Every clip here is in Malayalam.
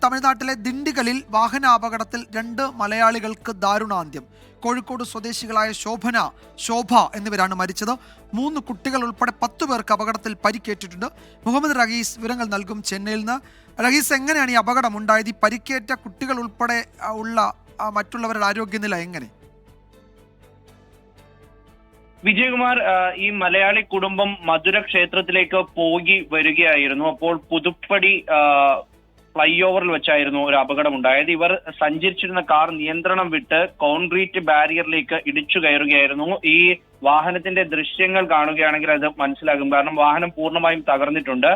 തമിഴ്നാട്ടിലെ ദിണ്ടിഗലിൽ വാഹനാപകടത്തിൽ 2 മലയാളികൾക്ക് ദാരുണാന്ത്യം. കോഴിക്കോട് സ്വദേശികളായ ശോഭ എന്നിവരാണ് മരിച്ചത്. 3 കുട്ടികൾ ഉൾപ്പെടെ 10 പേർക്ക് അപകടത്തിൽ പരിക്കേറ്റിട്ടുണ്ട്. മുഹമ്മദ് റഹീസ് വിവരങ്ങൾ നൽകും ചെന്നൈയിൽ നിന്ന്. റഹീസ്, എങ്ങനെയാണ് ഈ അപകടം ഉണ്ടായത്? ഈ പരിക്കേറ്റ കുട്ടികൾ ഉൾപ്പെടെ ഉള്ള മറ്റുള്ളവരുടെ ആരോഗ്യനില എങ്ങനെ? വിജയകുമാർ, ഈ മലയാളി കുടുംബം മധുര ക്ഷേത്രത്തിലേക്ക് പോയി വരികയായിരുന്നു. അപ്പോൾ പുതുപ്പടി ഫ്ലൈ ഓവറിൽ വെച്ചായിരുന്നു ഒരു അപകടം ഉണ്ടായത്. ഇവർ സഞ്ചരിച്ചിരുന്ന കാർ നിയന്ത്രണം വിട്ട് കോൺക്രീറ്റ് ബാരിയറിലേക്ക് ഇടിച്ചു കയറുകയായിരുന്നു. ഈ വാഹനത്തിന്റെ ദൃശ്യങ്ങൾ കാണുകയാണെങ്കിൽ അത് മനസ്സിലാകും. കാരണം വാഹനം പൂർണ്ണമായും തകർന്നിട്ടുണ്ട്.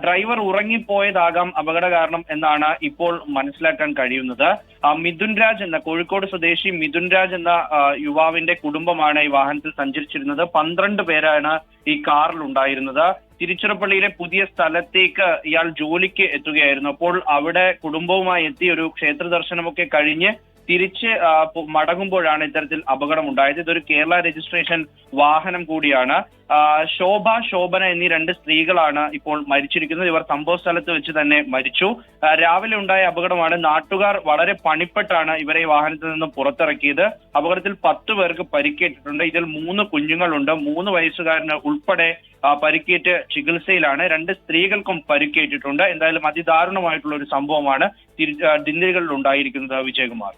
ഡ്രൈവർ ഉറങ്ങിപ്പോയതാകാം അപകട കാരണം എന്നാണ് ഇപ്പോൾ മനസ്സിലാക്കാൻ കഴിയുന്നത്. മിഥുൻ രാജ് എന്ന കോഴിക്കോട് സ്വദേശി മിഥുൻ രാജ് എന്ന യുവാവിന്റെ കുടുംബമാണ് ഈ വാഹനത്തിൽ സഞ്ചരിച്ചിരുന്നത്. 12 പേരാണ് ഈ കാറിൽ ഉണ്ടായിരുന്നത്. തിരുച്ചിറപ്പള്ളിയിലെ പുതിയ സ്ഥലത്തേക്ക് ഇയാൾ ജോലിക്ക് എത്തുകയായിരുന്നു. അപ്പോൾ അവിടെ കുടുംബവുമായി എത്തി ഒരു ക്ഷേത്ര ദർശനമൊക്കെ കഴിഞ്ഞ് തിരിച്ച് മടങ്ങുമ്പോഴാണ് ഇത്തരത്തിൽ അപകടം ഉണ്ടായത്. ഇതൊരു കേരള രജിസ്ട്രേഷൻ വാഹനം കൂടിയാണ്. ശോഭന എന്നീ 2 സ്ത്രീകളാണ് ഇപ്പോൾ മരിച്ചിരിക്കുന്നത്. ഇവർ സംഭവ സ്ഥലത്ത് വെച്ച് തന്നെ മരിച്ചു. രാവിലെ ഉണ്ടായ അപകടമാണ്. നാട്ടുകാർ വളരെ പണിപ്പെട്ടാണ് ഇവരെ ഈ വാഹനത്തിൽ നിന്ന് പുറത്തിറക്കിയത്. അപകടത്തിൽ 10 പേർക്ക് പരിക്കേറ്റിട്ടുണ്ട്. ഇതിൽ 3 കുഞ്ഞുങ്ങളുണ്ട്. 3 വയസ്സുകാരന് ഉൾപ്പെടെ പരിക്കേറ്റ് ചികിത്സയിലാണ്. 2 സ്ത്രീകൾക്കും പരിക്കേറ്റിട്ടുണ്ട്. എന്തായാലും അതിദാരുണമായിട്ടുള്ള ഒരു സംഭവമാണ് ദിണ്ടിഗലിൽ ഉണ്ടായിരിക്കുന്നത്. വിജയകുമാർ.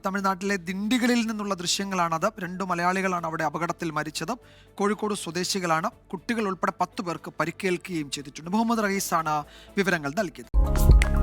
തമിഴ്നാട്ടിലെ ദിണ്ടിഗലിൽ നിന്നുള്ള ദൃശ്യങ്ങളാണത്. 2 മലയാളികളാണ് അവിടെ അപകടത്തിൽ മരിച്ചത്. കോഴിക്കോട് സ്വദേശികളാണ്. കുട്ടികൾ ഉൾപ്പെടെ 10 പേർക്ക് പരിക്കേൽക്കുകയും ചെയ്തിട്ടുണ്ട്. മുഹമ്മദ് റഹീസാണ് വിവരങ്ങൾ നൽകിയത്.